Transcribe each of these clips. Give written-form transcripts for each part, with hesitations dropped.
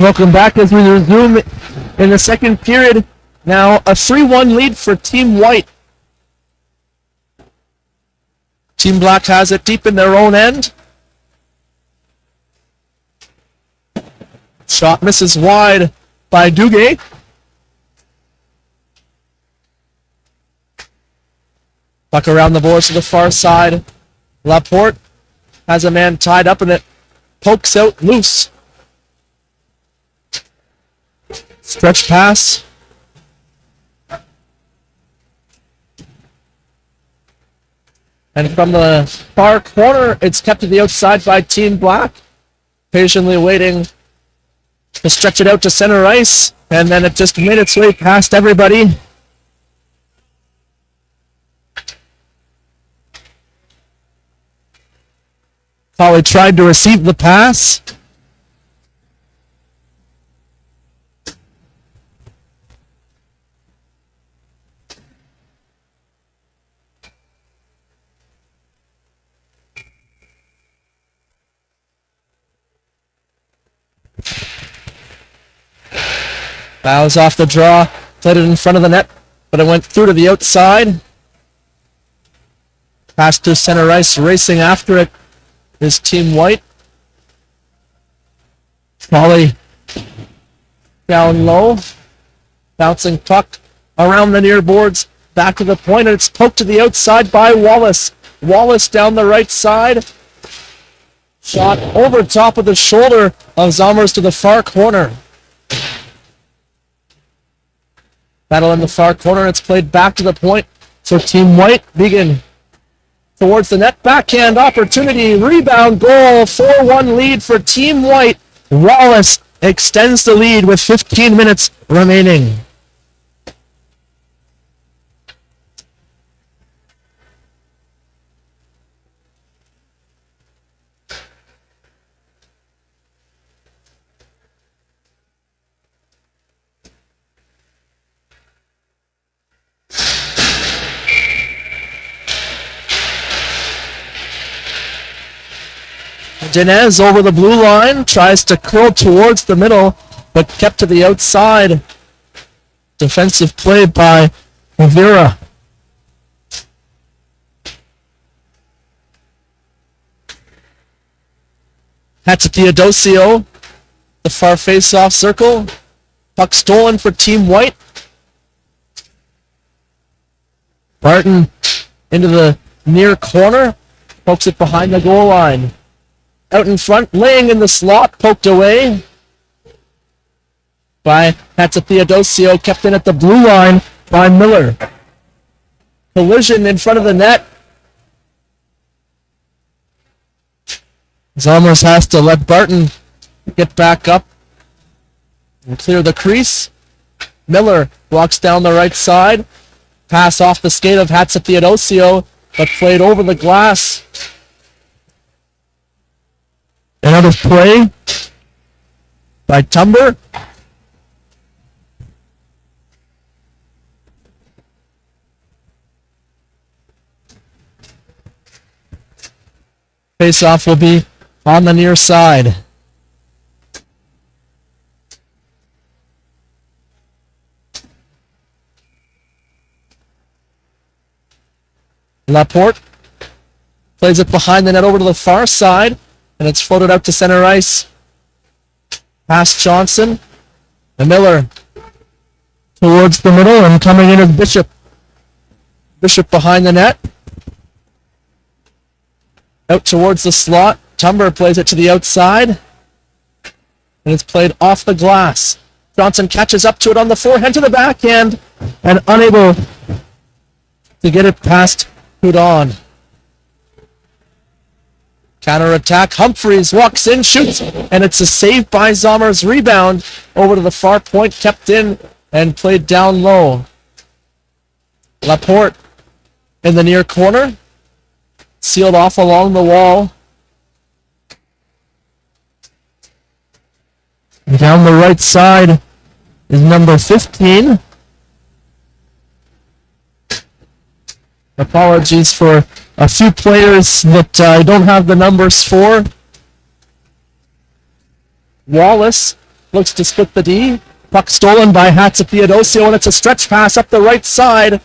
Welcome back as we resume in the second period. Now a 3-1 lead for Team White. Team Black has it deep in their own end. Shot misses wide by Duguay. Puck around the boards to the far side. Laporte has a man tied up and it pokes out loose. Stretch pass. And from the far corner, it's kept to the outside by Team Black. Patiently waiting to stretch it out to center ice. And then it just made its way past everybody. Polly tried to receive the pass. Bows off the draw, played it in front of the net, but it went through to the outside. Pass to center ice, racing after it is Team White. Polly down low, bouncing puck around the near boards, back to the point, and it's poked to the outside by Wallace. Wallace down the right side. Shot over top of the shoulder of Zommers to the far corner. Battle in the far corner. It's played back to the point for Team White. Began towards the net. Backhand opportunity. Rebound goal. 4-1 lead for Team White. Wallace extends the lead with 15 minutes remaining. Dinez over the blue line, tries to curl towards the middle, but kept to the outside. Defensive play by Rivera. That's Theodosio, the far face-off circle. Puck stolen for Team White. Barton into the near corner, pokes it behind the goal line. Out in front, laying in the slot, poked away by Theodosio, kept in at the blue line by Miller. Collision in front of the net. Zommers has to let Barton get back up and clear the crease. Miller walks down the right side. Pass off the skate of Theodosio, but played over the glass. Another play by Tumber. Face-off will be on the near side. Laporte plays it behind the net over to the far side. And it's floated out to center ice. Past Johnson. And Miller towards the middle and coming in is Bishop. Bishop behind the net. Out towards the slot. Tumber plays it to the outside. And it's played off the glass. Johnson catches up to it on the forehand to the backhand. And unable to get it past Houdon. Counter-attack, Humphreys walks in, shoots, and it's a save by Zommers. Rebound over to the far point, kept in and played down low. Laporte in the near corner, sealed off along the wall. And down the right side is number 15. Apologies for a few players that I don't have the numbers for. Wallace looks to split the D. Puck stolen by Hatzipiadosio, and it's a stretch pass up the right side.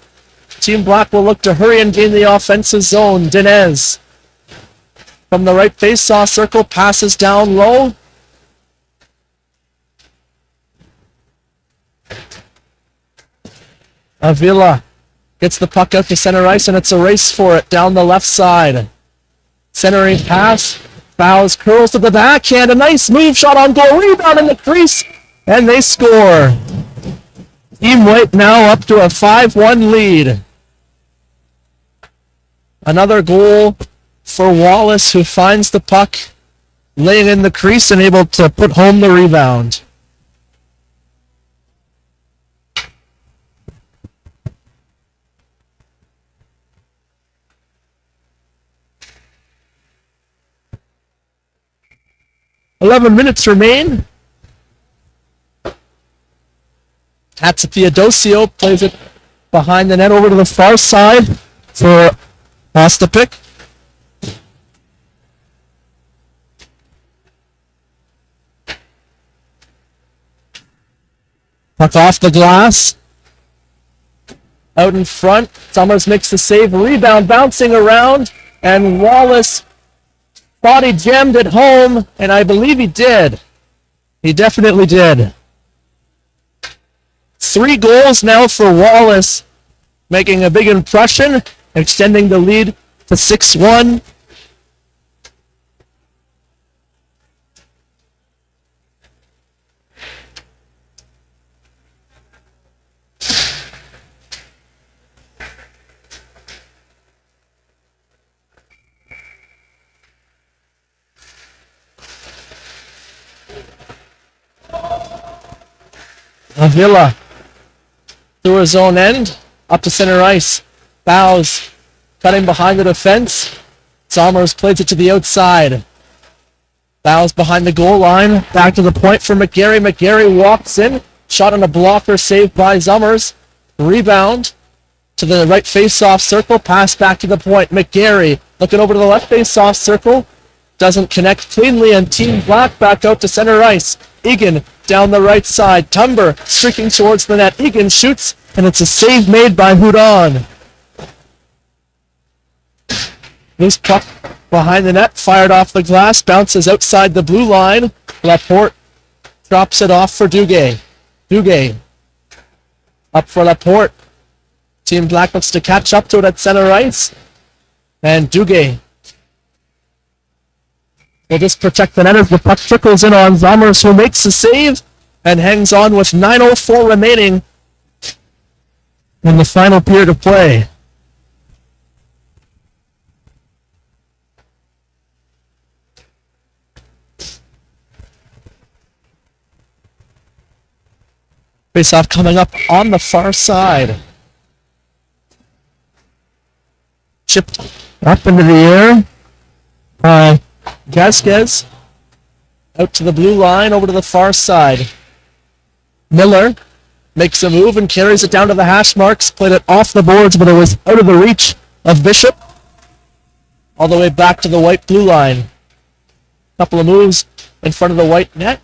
Team Black will look to hurry and gain the offensive zone. Dinez from the right face-off circle, passes down low. Avila gets the puck out to center ice, and it's a race for it down the left side. Centering pass, Bows curls to the backhand, a nice move shot on goal, rebound in the crease, and they score. Team White now up to a 5-1 lead. Another goal for Wallace, who finds the puck laying in the crease and able to put home the rebound. "11 minutes remain." Hatzipiadosio plays it behind the net over to the far side for Ostapik. Puck off the glass. Out in front, Summers makes the save. Rebound bouncing around, and Wallace thought he jammed it home, and I believe he did. He definitely did. 3 goals now for Wallace, making a big impression, extending the lead to 6-1. Avila through his own end, up to center ice. Bows cutting behind the defense. Somers plays it to the outside. Bows behind the goal line, back to the point for McGarry. McGarry walks in, shot on a blocker, saved by Summers. Rebound to the right face-off circle, pass back to the point. McGarry looking over to the left face-off circle, doesn't connect cleanly, and Team Black back out to center ice. Egan down the right side. Tumber streaking towards the net. Egan shoots, and it's a save made by Houdon. Loose puck behind the net, fired off the glass, bounces outside the blue line. Laporte drops it off for Duguay. Duguay up for Laporte. Team Black looks to catch up to it at center ice. And Duguay will just protect the net as the puck trickles in on Zommers, who makes the save and hangs on with 9:04 remaining in the final period of play. Face-off coming up on the far side. Chipped up into the air. Gasquez out to the blue line, over to the far side. Miller makes a move and carries it down to the hash marks. Played it off the boards, but it was out of the reach of Bishop. All the way back to the white-blue line. Couple of moves in front of the white net.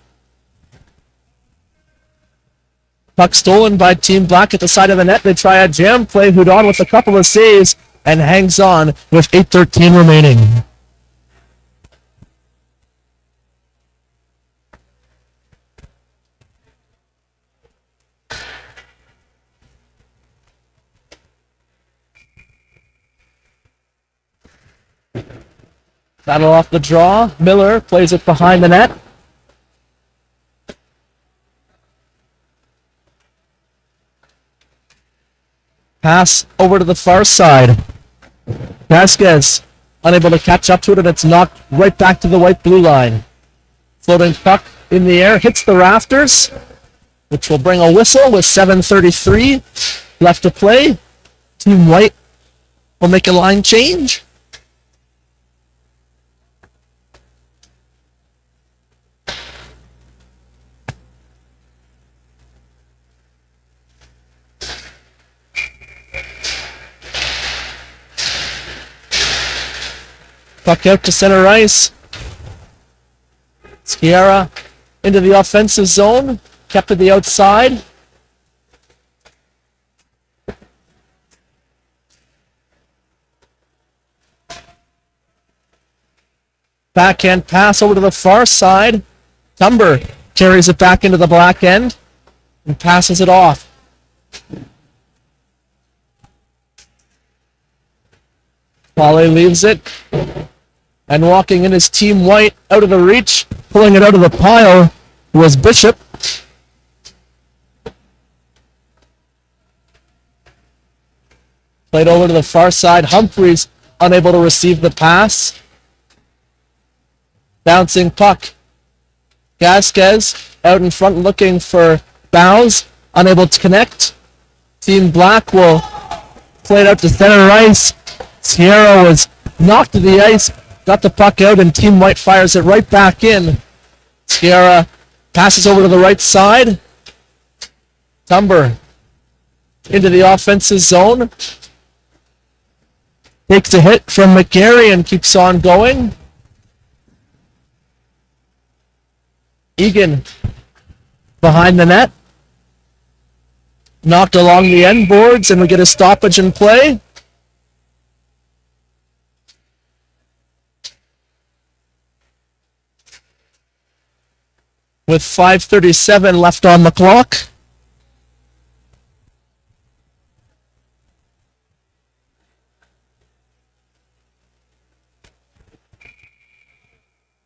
Puck stolen by Team Black at the side of the net. They try a jam play. Houdon with a couple of saves and hangs on with 8:13 remaining. Battle off the draw. Miller plays it behind the net. Pass over to the far side. Vasquez unable to catch up to it, and it's knocked right back to the white-blue line. Floating puck in the air, hits the rafters, which will bring a whistle with 7:33 left to play. Team White will make a line change. Puck out to center ice. Sierra into the offensive zone. Kept to the outside. Backhand pass over to the far side. Tumber carries it back into the black end and passes it off. Wally leaves it. And walking in his team white out of the reach, pulling it out of the pile, was Bishop. Played over to the far side. Humphreys unable to receive the pass. Bouncing puck. Gasquez out in front looking for Bows. Unable to connect. Team Black will play it out to center ice. Sierra was knocked to the ice. Got the puck out and Team White fires it right back in. Sierra passes over to the right side. Tumber into the offensive zone. Takes a hit from McGarry and keeps on going. Egan behind the net. Knocked along the end boards and we get a stoppage in play. With 5:37 left on the clock.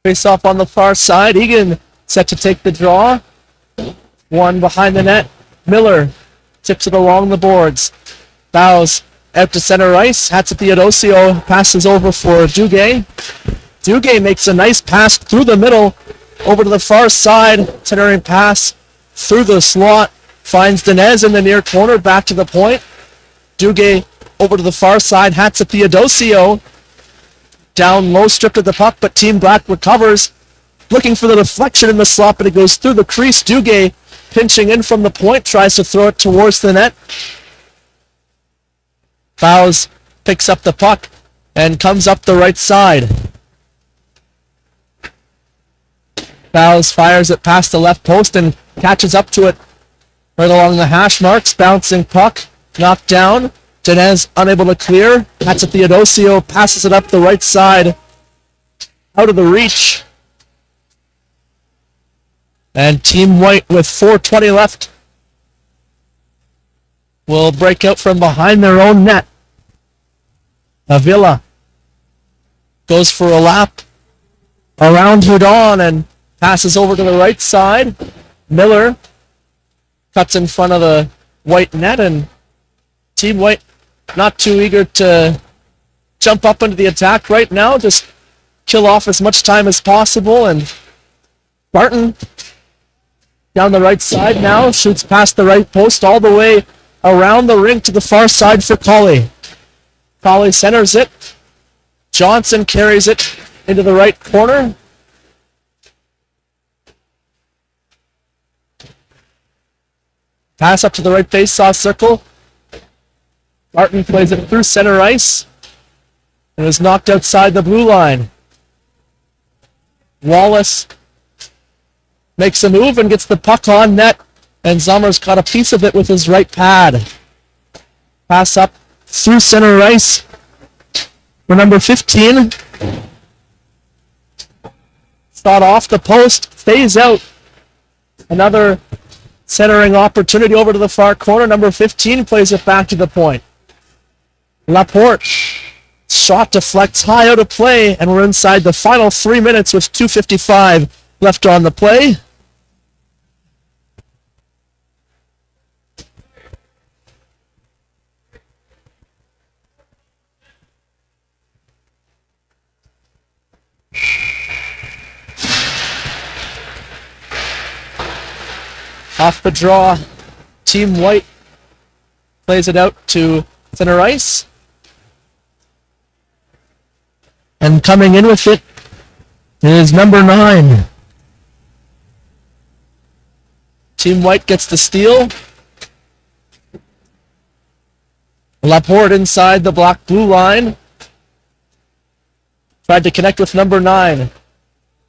Face off on the far side. Egan set to take the draw. One behind the net. Miller tips it along the boards. Bows out to center ice. Hatzapiadosio passes over for Duguay. Duguay makes a nice pass through the middle. Over to the far side. Centering pass through the slot. Finds Dinez in the near corner. Back to the point. Duguay over to the far side. Hatzapiadosio down low, stripped of the puck, but Team Black recovers. Looking for the deflection in the slot, but it goes through the crease. Duguay pinching in from the point, tries to throw it towards the net. Bows picks up the puck and comes up the right side. Bows fires it past the left post and catches up to it right along the hash marks. Bouncing puck, knocked down. Dinez unable to clear. That's at Theodosio, passes it up the right side. Out of the reach. And Team White with 4:20 left will break out from behind their own net. Avila goes for a lap around Houdon and passes over to the right side. Miller cuts in front of the White net, and Team White not too eager to jump up into the attack right now. Just kill off as much time as possible. And Barton down the right side now, shoots past the right post all the way around the rink to the far side for Colley. Colley centers it. Johnson carries it into the right corner. Pass up to the right face-off circle. Barton plays it through center ice and is knocked outside the blue line. Wallace makes a move and gets the puck on net, and Zommer's caught a piece of it with his right pad. Pass up through center ice for number 15. Shot off the post, phase out. Another centering opportunity over to the far corner. Number 15 plays it back to the point. Laporte, shot deflects high out of play, and we're inside the final 3 minutes with 2:55 left on the play. Off the draw, Team White plays it out to center ice. And coming in with it is number 9. Team White gets the steal. Laporte inside the black-blue line. Tried to connect with number 9.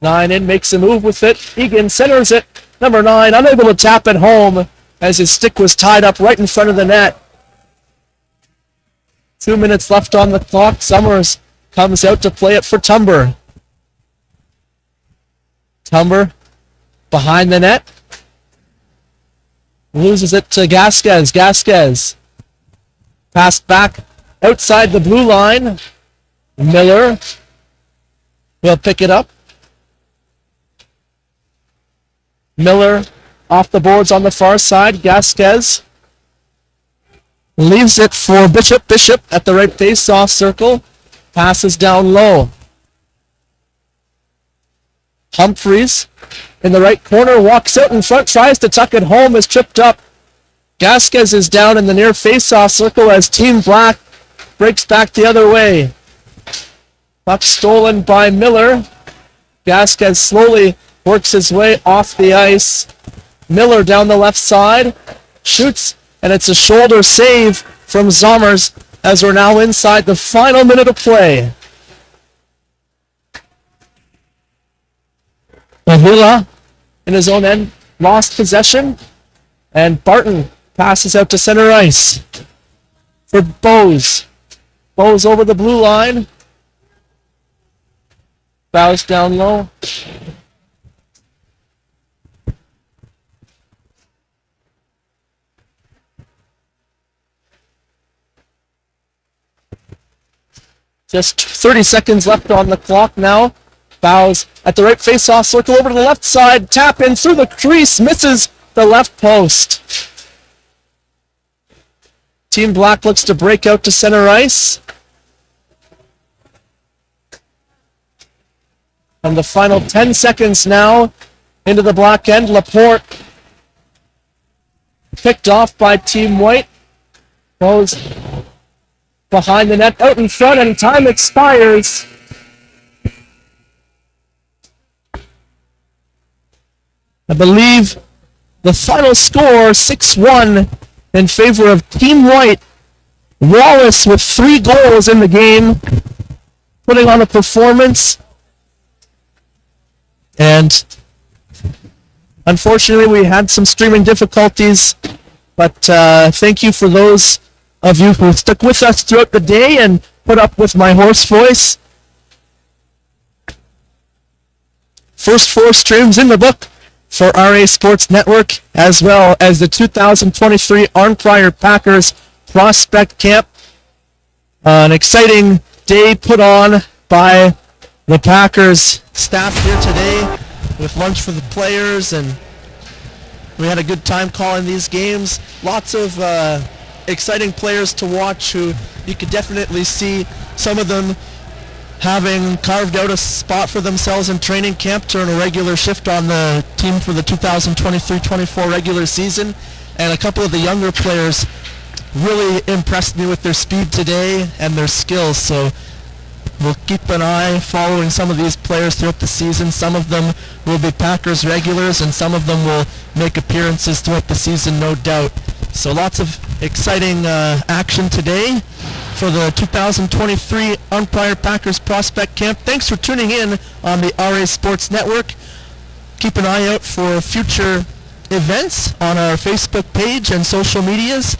9 in, makes a move with it. Egan centers it. Number 9 unable to tap it home as his stick was tied up right in front of the net. 2 minutes left on the clock. Summers comes out to play it for Tumber. Tumber behind the net. Loses it to Gasquez. Gasquez. Passed back outside the blue line. Miller will pick it up. Miller off the boards on the far side. Gasquez leaves it for Bishop. Bishop at the right face-off circle. Passes down low. Humphreys in the right corner, walks out in front, tries to tuck it home, is tripped up. Gasquez is down in the near face-off circle as Team Black breaks back the other way. Puck stolen by Miller. Gasquez slowly works his way off the ice. Miller down the left side, shoots, and it's a shoulder save from Zommers as we're now inside the final minute of play. Avila in his own end lost possession, and Barton passes out to center ice for Bose. Bose over the blue line. Bows down low. Just 30 seconds left on the clock now. Bows at the right face-off circle over to the left side. Tap in through the crease. Misses the left post. Team Black looks to break out to center ice. And the final 10 seconds now into the Black end. Laporte picked off by Team White. Goes behind the net, out in front, and time expires. I believe the final score, 6-1 in favor of Team White. Wallace with 3 goals in the game, putting on a performance. And unfortunately, we had some streaming difficulties, but thank you for those of you who stuck with us throughout the day and put up with my hoarse voice. First 4 streams in the book for RA Sports Network, as well as the 2023 Arnprior Packers Prospect Camp. An exciting day put on by the Packers staff here today with lunch for the players, and we had a good time calling these games. Lots of exciting players to watch who you could definitely see some of them having carved out a spot for themselves in training camp to earn a regular shift on the team for the 2023-24 regular season. And a couple of the younger players really impressed me with their speed today and their skills. So we'll keep an eye following some of these players throughout the season. Some of them will be Packers regulars, and some of them will make appearances throughout the season, no doubt. So lots of exciting action today for the 2023 Arnprior Packers Prospect Camp. Thanks for tuning in on the RA Sports Network. Keep an eye out for future events on our Facebook page and social medias.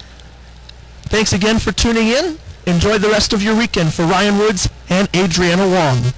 Thanks again for tuning in. Enjoy the rest of your weekend. For Ryan Woods and Adriana Wong.